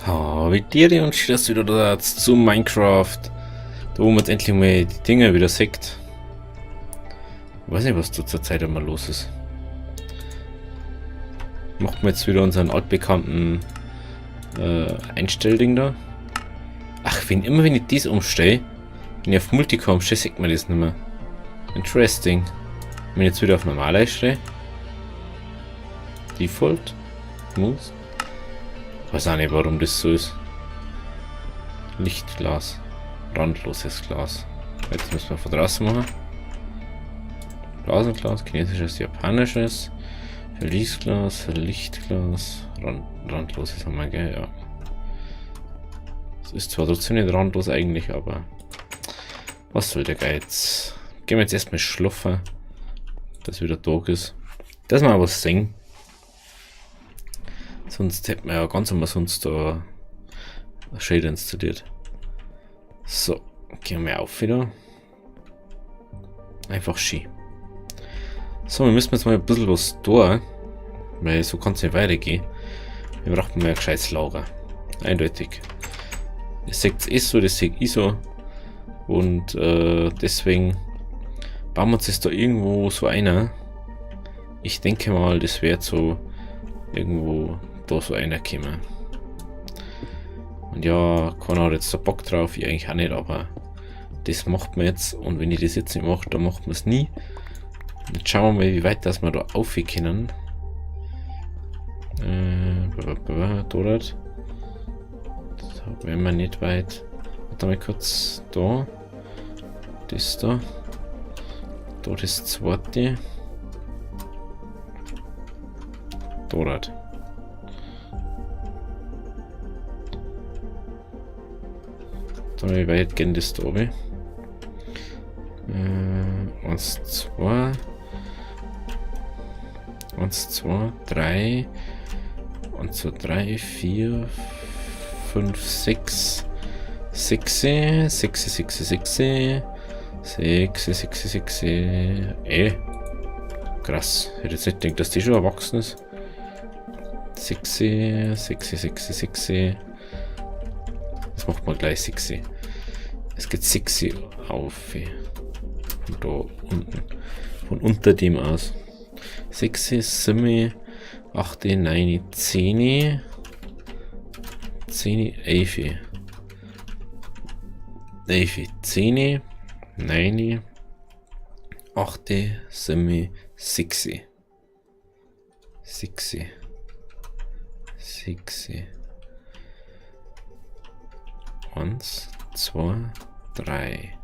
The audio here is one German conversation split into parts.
Oh, wie dir und Stress wieder da zu Minecraft. Da wo man jetzt endlich mal die Dinge wieder sieht. Ich weiß nicht, was da zur Zeit immer los ist. Macht man jetzt wieder unseren altbekannten Einstellding da. Ach, wenn ich dies umstelle, wenn ich auf Multicom stehe, sieht man das nicht mehr. Interesting. Wenn ich jetzt wieder auf normal einstelle. Default. Muss. Weiß auch nicht, warum das so ist. Lichtglas. Randloses Glas. Jetzt müssen wir von draußen machen. Blasenglas, chinesisches, japanisches. Verliesglas, Lichtglas. Randloses haben wir, gell? Ja. Es ist zwar trotzdem nicht randlos eigentlich, aber was soll der Geiz? Gehen wir jetzt erstmal schlafen, dass wieder Tag ist. Dass wir was singen. Sonst hätten wir ja ganz umsonst da Shade installiert. So, gehen wir auf wieder. Einfach Ski. So, wir müssen jetzt mal ein bisschen was tun, weil so kann es nicht weitergehen. Wir brauchen mehr gescheites Lager. Eindeutig. Ihr seht es eh so, das sehe ich so. Und deswegen bauen wir uns das da irgendwo so einer. Ich denke mal, das wird so irgendwo da so einer kommen. Und ja, keiner hat jetzt da Bock drauf, ich eigentlich auch nicht, aber das macht man jetzt. Und wenn ich das jetzt nicht mache, dann macht man es nie. Jetzt schauen wir mal, wie weit das wir da aufgehen können. Dort. Da wären wir nicht weit. Warte mal kurz. Da. Das da. Da das zweite. Dort. Da wie weit gehen das da oben? 1, 2. 1, 2, 3. 1, 2, 3, 4, 5, 6. 6, 6, 6, 6, 6, 6, 6, krass. Ich hätte jetzt nicht gedacht, dass die schon erwachsen ist. 6, 6, 6, 6. Das macht man gleich 6. Es geht 6 auf. Von da unten. Von unter dem aus. 6, 7, 8, 9, 10. 10, 11. 11, 10, 9, 8, 7, 6. 6. 6. 1, 2, 3,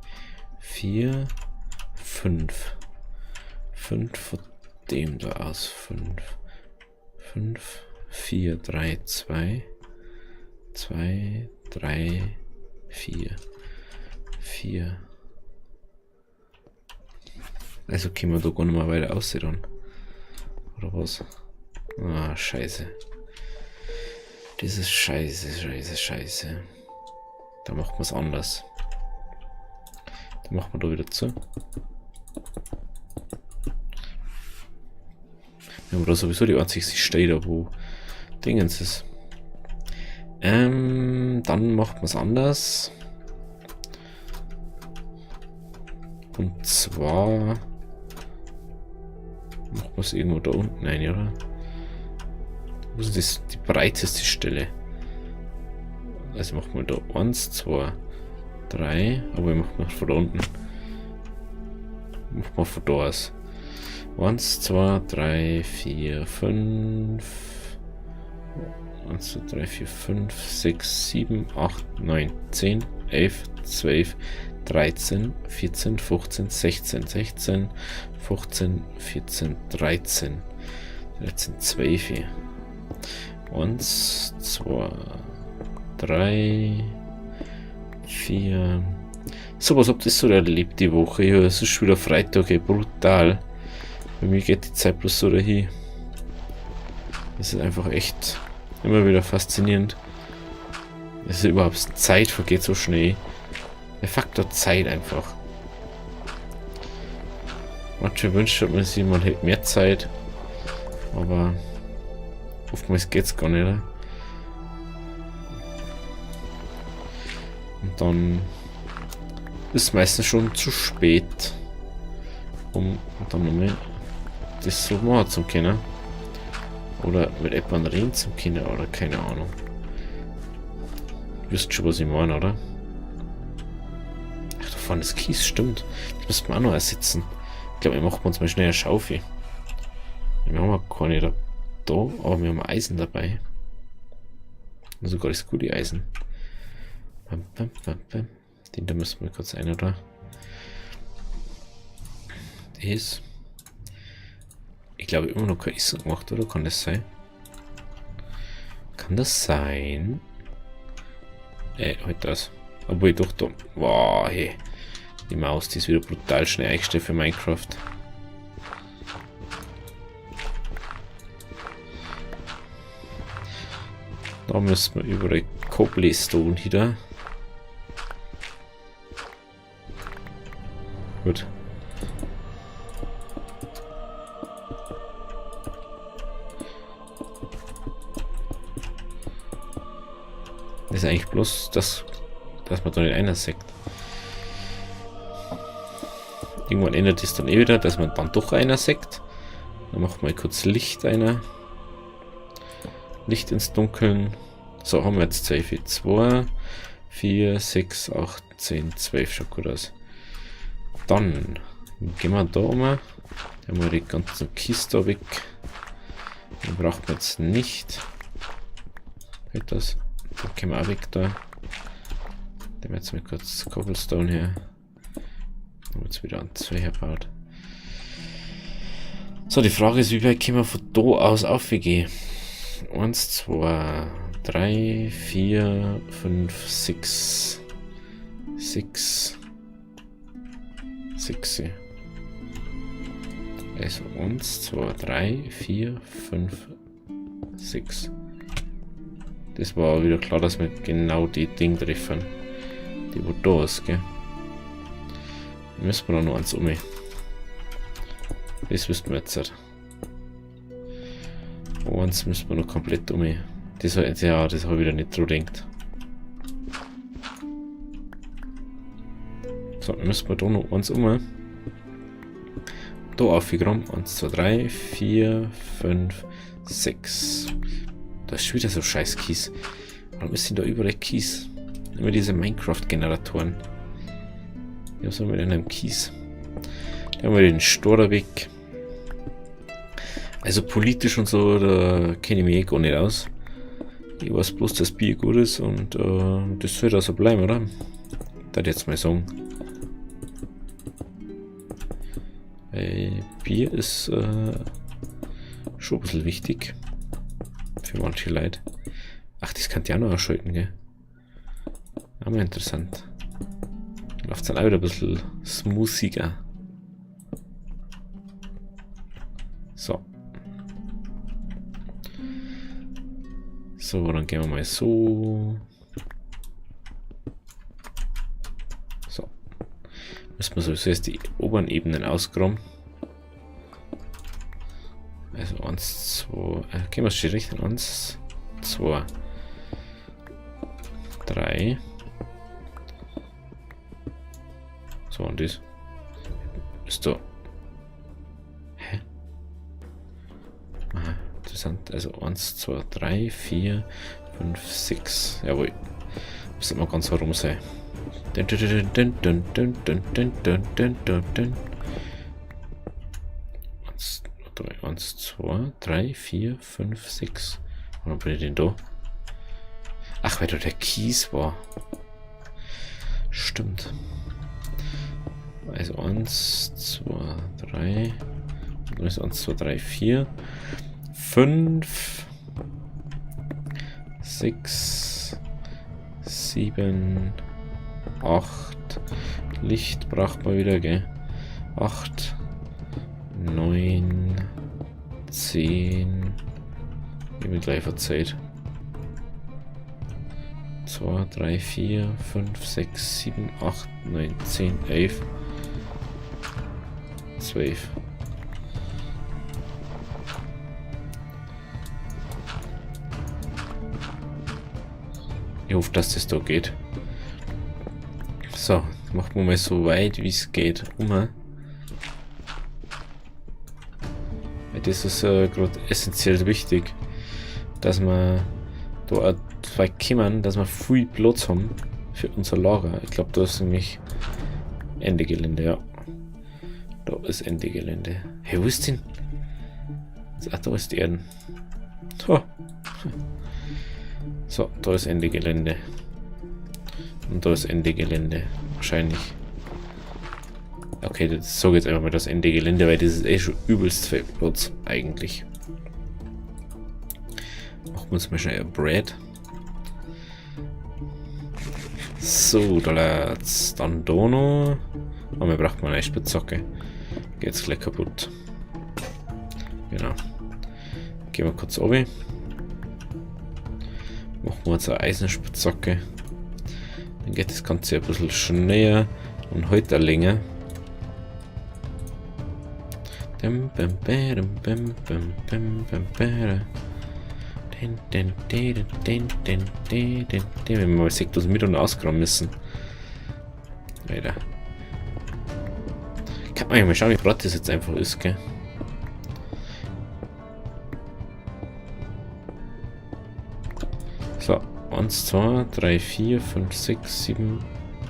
4, 5. 5 von dem da aus. 5. 5, 4, 3, 2. 2, 3, 4. 4. Also können wir da gar nicht mal weiter aussehen. Oder was? Ah, scheiße. Das ist scheiße. Da macht man es anders. Da macht man da wieder zu. Wir haben da sowieso die einzige Stelle, wo Dingens ist. Dann macht man es anders. Und zwar macht man es irgendwo da unten ein, oder? Wo ist das die breiteste Stelle? Also machen wir da 1, 2, 3, aber wir machen von da unten. Machen wir von da aus. 1, 2, 3, 4, 5. 1, 2, 3, 4, 5, 6, 7, 8, 9, 10, 11, 12, 13, 14, 15, 16, 16, 15, 14, 13. 13, 12. 1, 2, 3, 4. So, was habt ihr so erlebt die Woche? Ja, es ist schon wieder Freitag, ey, brutal. Bei mir geht die Zeit bloß so dahin. Das ist einfach echt immer wieder faszinierend. Es ist überhaupt, Zeit vergeht so schnell. Der Faktor Zeit einfach. Manchmal wünscht man sich, man hätte mehr Zeit. Aber oftmals geht's gar nicht. Und dann ist es meistens schon zu spät, um dann nochmal das so machen zu können. Oder mit jemandem reden zu können, oder keine Ahnung. Du wisst schon, was ich meine, oder? Ach, da vorne ist Kies, stimmt. Das müssen wir auch noch ersetzen. Ich glaube, wir machen uns mal schnell eine Schaufel. Wir haben ja keine da, aber wir haben Eisen dabei. Und sogar das gute Eisen. Den da müssen wir kurz ein, oder? Das. Ich glaube, immer noch kein Essen gemacht, oder? Kann das sein? Kann das sein? Halt das. Obwohl ich doch da. Wow, hey. Die Maus, die ist wieder brutal schnell eingestellt für Minecraft. Da müssen wir überall Cobblestone wieder. Gut. Das ist eigentlich bloß das, dass man da nicht einer sagt. Irgendwann ändert es dann eh wieder, dass man dann doch einer sagt. Dann macht man kurz Licht einer. Licht ins Dunkeln. So, haben wir jetzt 2, 4, 6, 8, 10, 12. Schaut gut aus. Dann gehen wir da um. Dann haben wir die ganzen Kisten weg. Den braucht man jetzt nicht. Geht das? Den können wir auch weg da. Dann jetzt mal kurz Cobblestone her. Dann wird es wieder an 2 herbaut. So, die Frage ist, wie weit können wir von da aus aufgehen? 1, 2, 3, 4, 5, 6. 6. 6. Also 1, 2, 3, 4, 5, 6. Das war wieder klar, dass wir genau die Dinge treffen. Die wo da ist, gell? Da müssen wir noch eins um. Das wüssten wir jetzt nicht. Eins müssen wir noch komplett um. Das habe ich wieder nicht dran gedacht. So, dann müssen wir da noch eins um. Da aufgegraben. 1, 2, 3, 4, 5, 6. Da ist schon wieder so scheiß Kies. Warum ist denn da überall Kies? Immer diese Minecraft-Generatoren. Ja, so mit einem Kies. Da haben wir den Storer weg. Also politisch und so, da kenne ich mich eh gar nicht aus. Ich weiß bloß, dass Bier gut ist und das soll da so bleiben, oder? Da jetzt mal sagen. Bier ist schon ein bisschen wichtig. Für manche Leute. Ach, das kann ich auch noch ausschalten, gell? Aber interessant. Läuft es dann auch wieder ein bisschen smoothiger. So. So, dann gehen wir mal so. So. Müssen wir sowieso erst die oberen Ebenen ausgraben. Also 1, 2. Gehen wir es schon richtig. 1, 2, 3. So, und das ist da. Hä? Aha, interessant. Also 1, 2, 3, 4, 5, 6. Jawohl. Muss immer ganz herum sein. 1, 2, 3, 4, 5, 6. Warum bin ich denn da? Ach, weil da der Kies war. Stimmt. Also 1, 2, 3. Dann ist 1, 2, 3, 4. 5. 6. 7. 8. Licht braucht man wieder, gell? 8. 9. 10. Ich bin gleich verzeiht. 2, 3, 4, 5, 6, 7, 8, 9, 10, 11, 12. Ich hoffe, dass das da geht. So, machen wir mal so weit wie es geht. Weil das ist gerade essentiell wichtig, dass wir da auch weit kommen, dass wir viel Platz haben für unser Lager. Ich glaube, da ist nämlich Ende Gelände, ja. Da ist Ende Gelände. Hey, wo ist denn? Ach, da ist die Erden. So, da ist Ende Gelände. Und da ist Ende Gelände. Wahrscheinlich. Okay, das sage jetzt einfach mal das Ende Gelände, weil das ist eh schon übelst viel Platz, eigentlich. Machen wir uns mal schnell ein Bread. So, da jetzt dann da noch. Aber wir brauchen eine Spitzhacke. Geht's gleich kaputt. Genau. Gehen wir kurz runter. Machen wir uns eine Eisenspitzhacke. Dann geht das Ganze ein bisschen schneller und heute auch länger. Wenn wir mal sieht, dass wir mit und ausgraben müssen. Alter. Kann man ja mal schauen, wie breit das jetzt einfach ist, gell? So, 1, 2, 3, 4, 5, 6, 7.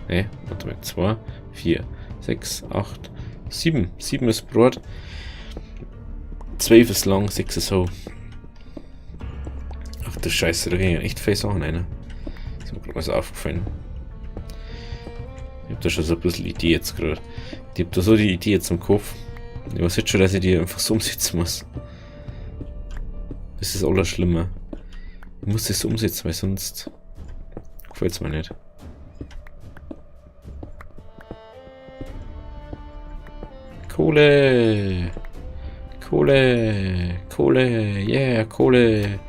Ne, warte mal, 2, 4, 6, 8, 7. 7 ist breit. 12 ist lang, 6 ist hoch. Ach du Scheiße, da gehen echt viele Sachen rein. Das ist mir gerade mal so aufgefallen. Ich hab da schon so ein bisschen Idee jetzt gerade. Ich hab da so die Idee jetzt im Kopf. Ich weiß jetzt schon, dass ich die einfach so umsetzen muss. Das ist alles schlimmer. Ich muss das so umsetzen, weil sonst gefällt es mir nicht. Kohle! Kohle! Kohle! Yeah, Kohle!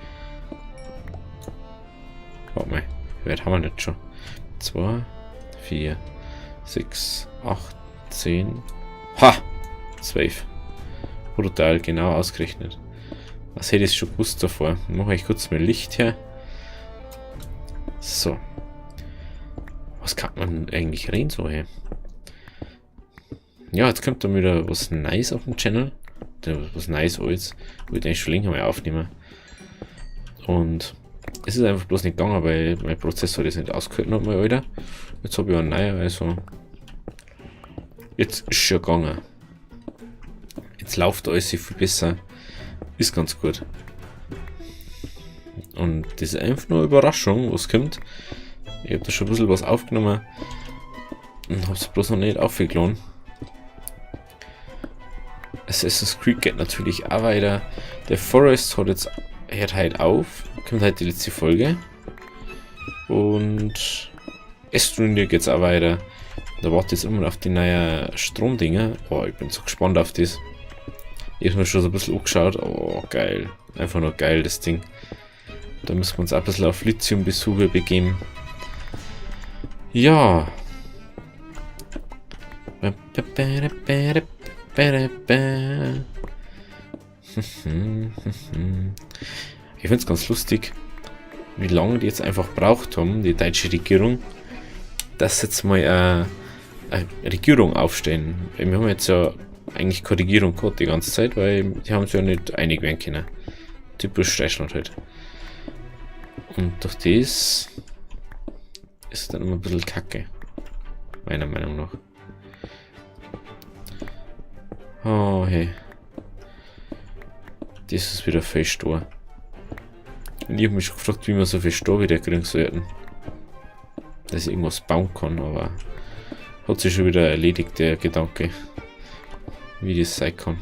Warte mal, wie weit haben wir jetzt schon? 2, 4, 6, 8, 10. Ha! 12. Brutal, genau ausgerechnet. Was hätte ich schon gewusst davor? Mache ich kurz mal Licht her. So. Was kann man eigentlich reden so her? Ja, jetzt kommt dann wieder was Nice auf dem Channel. Was Nice alles. Wollte eigentlich schon länger mal aufnehmen. Und es ist einfach bloß nicht gegangen, weil mein Prozessor das nicht ausgehalten hat, mal wieder. Jetzt habe ich einen neuen, also. Jetzt ist schon gegangen. Jetzt läuft alles viel besser. Ist ganz gut. Und das ist einfach nur eine Überraschung, was kommt. Ich habe da schon ein bisschen was aufgenommen und habe es bloß noch nicht aufgeladen. Assassin's Creed geht natürlich auch weiter. Der Forest hört halt auf. Kommt halt die letzte Folge. Und Estrundir geht's auch weiter. Da warte ich jetzt immer auf die neuen Stromdinger. Oh, ich bin so gespannt auf das. Ich habe mir schon so ein bisschen angeschaut. Oh, geil. Einfach nur geil, das Ding. Da müssen wir uns auch ein bisschen auf Lithium-Besuche begeben. Ja. Ich finde es ganz lustig, wie lange die jetzt einfach braucht haben, die deutsche Regierung, dass sie jetzt mal eine Regierung aufstellen. Wir haben jetzt ja eigentlich keine Regierung gehabt die ganze Zeit, weil die haben sich ja nicht einig werden können. Typisch Deutschland halt. Und durch das ist es dann immer ein bisschen kacke. Meiner Meinung nach. Oh hey. Das ist wieder viel Stor. Und ich habe mich schon gefragt, wie man so viel Stor wieder kriegen sollten. Dass ich irgendwas bauen kann, aber hat sich schon wieder erledigt, der Gedanke. Wie das sein kann.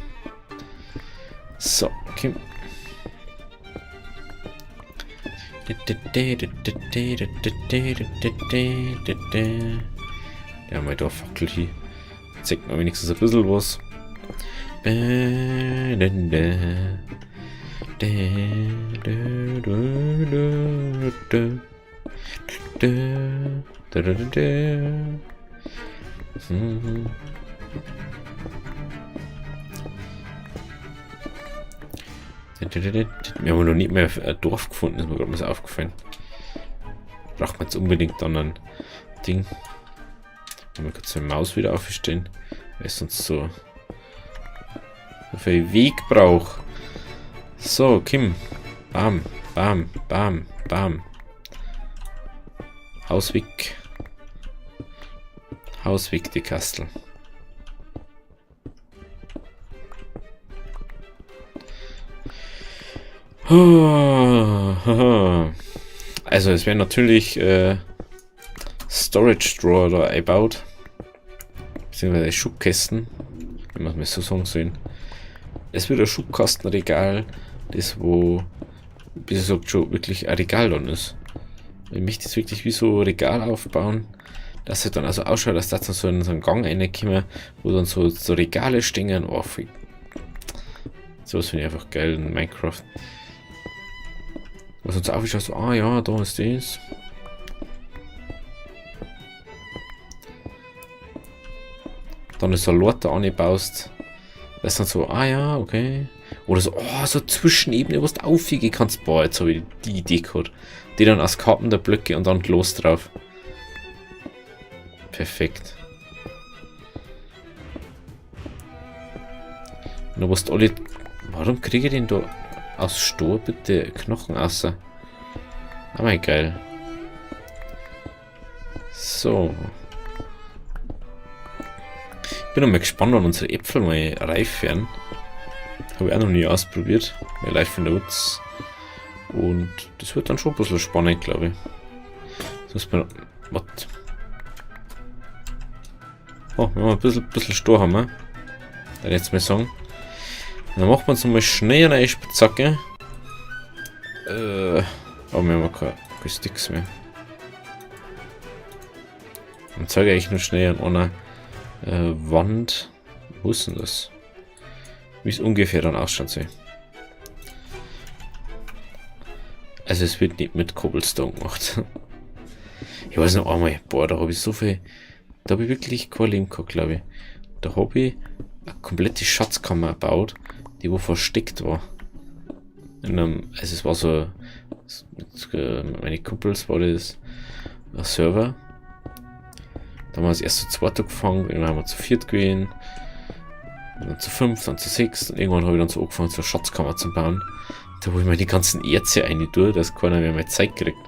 So, okay. Ja, mal da Fackel hier. Zeigt mir wenigstens ein bisschen was. Wir haben noch nicht mehr ein Dorf gefunden, ist mir gerade mal so aufgefallen. Braucht man jetzt unbedingt dann ein Ding. Mal kurz die Maus wieder aufstellen, weil es sonst so viel Weg braucht. So, Kim. Bam, bam, bam, bam. Haus weg. Haus weg, die Kastel. Also es wäre natürlich Storage Drawer da eingebaut. Beziehungsweise Schubkästen, wenn man es mal so sagen soll. Es wird ein Schubkastenregal, das wo, wie gesagt, schon wirklich ein Regal dann ist. Ich möchte jetzt wirklich wie so ein Regal aufbauen, dass es dann also ausschaut, dass das dann so in so einen Gang reinkommen, wo dann so Regale stehen. Oh, sowas finde ich einfach geil in Minecraft. Was uns aufschaut, so, ah ja, da ist das. Dann ist so ein Lord da angebaust. Das ist dann so, ah ja, okay. Oder so, oh, so eine Zwischenebene, wo du aufhängen kannst. Boah, jetzt habe ich die Idee gehabt. Die dann aus Karten der Blöcke und dann los drauf. Perfekt. Und du musst alle. Warum kriege ich den da aus Stroh bitte Knochen außer? Aber geil. So. Ich bin noch mal gespannt, wann unsere Äpfel mal reif werden. Habe ich auch noch nie ausprobiert. Bei Life in the Woods. Und das wird dann schon ein bisschen spannend, glaube ich. Das muss man. Was? Oh, wenn wir ein bisschen Stroh haben, dann jetzt mal sagen. Dann machen wir uns nochmal schnell eine Spitzhacke. Aber wir haben keine Sticks mehr. Dann zeige ich nur schnell an einer Wand. Wo ist denn das? Wie es ungefähr dann ausschauen soll. Also es wird nicht mit Cobblestone gemacht. Ich weiß noch einmal, boah, da habe ich so viel. Da habe ich wirklich kein Leben gehabt, glaube ich. Da habe ich eine komplette Schatzkammer gebaut, die wo versteckt war. Also es war so, mit meine Kumpels war das ein Server. Da haben wir das erst zu zweit gefangen, irgendwann haben wir zu viert gewesen, dann zu fünf, dann zu sechs und irgendwann habe ich dann so angefangen, so eine Schatzkammer zu bauen. Da wo ich mal die ganzen Erze rein tue, dass keiner mehr meine Zeit kriegt.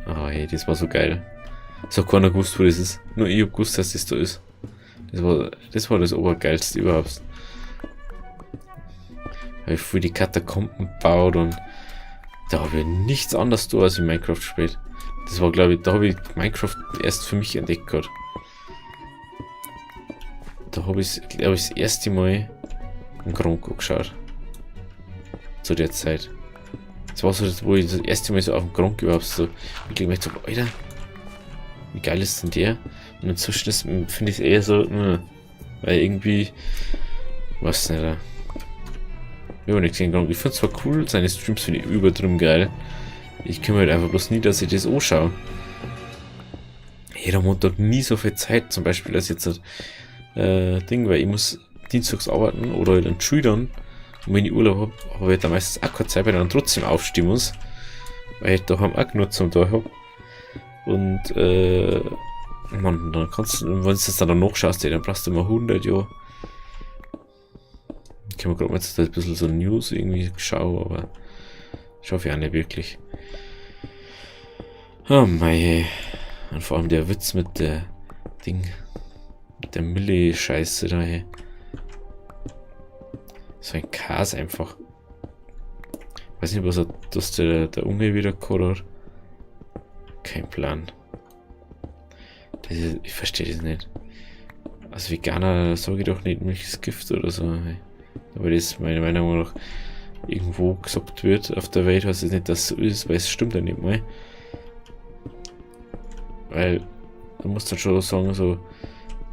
Ah, hey, das war so geil. Es hat keiner gewusst, wo das ist. Nur ich hab gewusst, dass das da ist. Das war das Obergeilste überhaupt. Habe ich für die Katakomben gebaut und da habe ich nichts anderes da als in Minecraft gespielt. Das war, glaube ich, da habe ich Minecraft erst für mich entdeckt gehabt. Da habe ich, glaube ich, das erste Mal einen Gronk geschaut. Zu der Zeit. Das war so, wo ich das erste Mal so auf dem Gronk überhaupt so wirklich gemerkt habe, Alter, wie geil ist denn der? Und inzwischen finde ich es eher so, weil irgendwie, was nicht, ich habe nichts gegen Gronk. Ich finde es zwar cool, seine Streams finde ich übertrieben geil. Ich kümmere halt einfach bloß nie, dass ich das anschaue. Jeder Montag nie so viel Zeit, zum Beispiel als jetzt Ding, weil ich muss dienstags arbeiten oder halt an Schülern. Und wenn ich Urlaub habe, habe ich halt dann meistens auch keine Zeit, weil ich dann trotzdem aufstehen muss. Weil ich daheim auch genug zum Tag habe. Und, man, dann kannst du, wenn du das dann nachschaust, dann brauchst du mal 100 Jahre. Ich kann mir gerade mal jetzt ein bisschen so News irgendwie schauen, aber schaffe ich auch nicht wirklich. Oh mei. Und vor allem der Witz mit der Ding, mit der Milli-Scheiße da hier. So ein Chaos einfach. Ich weiß nicht, was er, dass der Unge wieder gehabt hat. Kein Plan. Ich verstehe das nicht. Als Veganer sage ich doch nicht, Milch ist Gift oder so. Aber das meiner Meinung nach irgendwo gesagt wird auf der Welt, heißt es nicht, dass es so ist, weil es stimmt ja nicht mal. Weil du musst dann schon sagen, so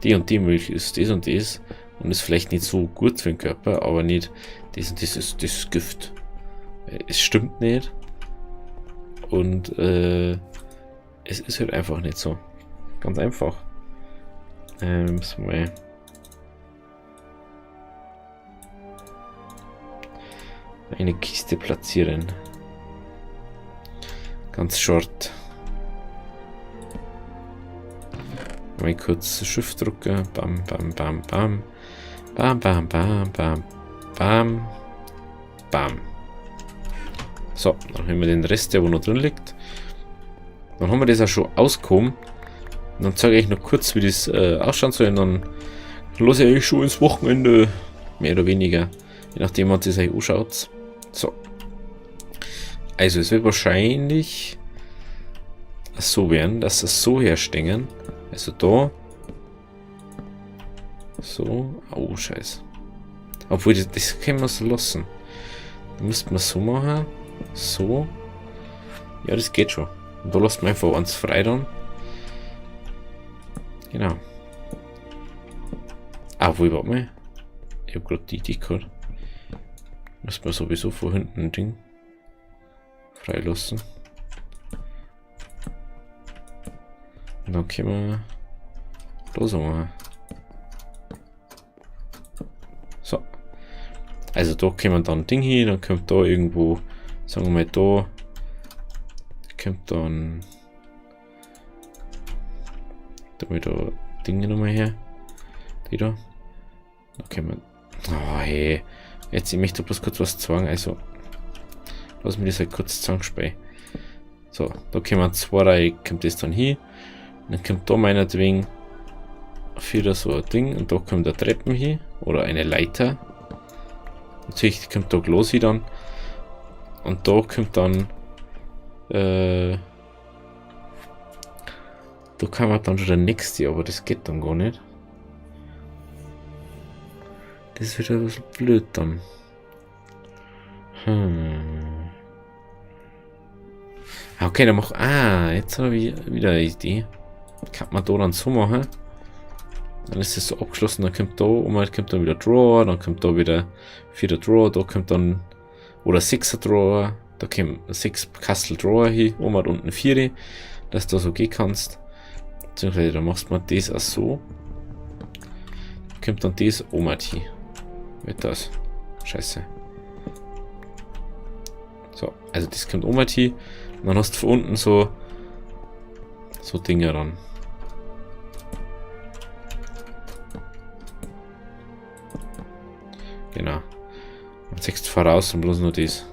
die und die Milch ist das und das und ist vielleicht nicht so gut für den Körper, aber nicht das und das ist Gift. Es stimmt nicht und es ist halt einfach nicht so. Ganz einfach. Müssen wir eine Kiste platzieren. Ganz short. Mal kurz Shift drücken. Bam, bam, bam, bam. Bam, bam, bam, bam, bam. Bam. So, dann haben wir den Rest, der wo noch drin liegt. Dann haben wir das auch schon ausgekommen. Und dann zeige ich noch kurz, wie das ausschauen soll. Und dann lasse ich euch schon ins Wochenende, mehr oder weniger, je nachdem, was ihr euch anschaut. So. Also, es wird wahrscheinlich so werden, dass es so herstehen. Also da. So. Oh, scheiße. Obwohl, das können wir so lassen. Da müssten wir so machen. So. Ja, das geht schon. Und da lasst man einfach eins frei dann. Genau. Obwohl, warte mal. Ich habe gerade die Idee gehabt. Müssen wir sowieso von hinten ein Ding freilassen. Und dann können wir da so machen. So. Also da können wir dann ein Ding hin, dann kommt da irgendwo, sagen wir mal da, kommt dann da Dinge nochmal her. Die da. Da können wir. Oh hey. Jetzt, ich möchte bloß kurz was sagen, also lass mich das halt kurz zusammenspielen. So, da können wir zwei, kommt das dann hin. Dann kommt da meinetwegen wieder so ein Ding und da kommt der Treppen hin oder eine Leiter. Natürlich kommt da Glas hin dann. Und da kommt dann da kann man dann schon der nächste, aber das geht dann gar nicht. Das ist wieder ein bisschen blöd dann. Okay, dann mach. Jetzt habe ich wieder eine Idee. Kann man da dann so machen. Dann ist es so abgeschlossen, dann kommt da, kommt dann wieder Drawer, dann kommt da wieder 4 Drawer, da kommt dann, oder 6 Drawer, da kommt 6 Kastel Drawer hin, und unten 4, dass du da so gehen kannst. Beziehungsweise dann machst du mal das auch so. Kommt dann das hin. Mit das. Scheiße. So, also das kommt hin. Und dann hast du von unten so Dinge ran. Genau. Dann siehst du voraus und bloß nur das.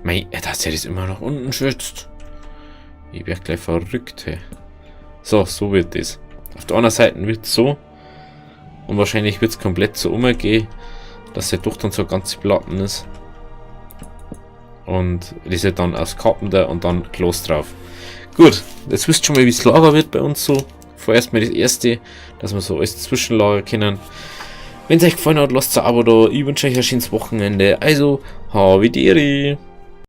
Mei, dass er das immer nach unten schützt. Ich werde gleich verrückt, hey. So wird das. Auf der anderen Seite wird es so. Und wahrscheinlich wird es komplett so umgehen, dass er doch dann so ganze Platten ist. Und das ist dann aus Kappen da und dann Glas drauf. Gut, jetzt wisst ihr schon mal, wie es Lager wird bei uns so. Vorerst mal das erste, dass wir so alles Zwischenlager können. Wenn es euch gefallen hat, lasst ein Abo da. Ich wünsche euch ein schönes Wochenende. Also, Havideri.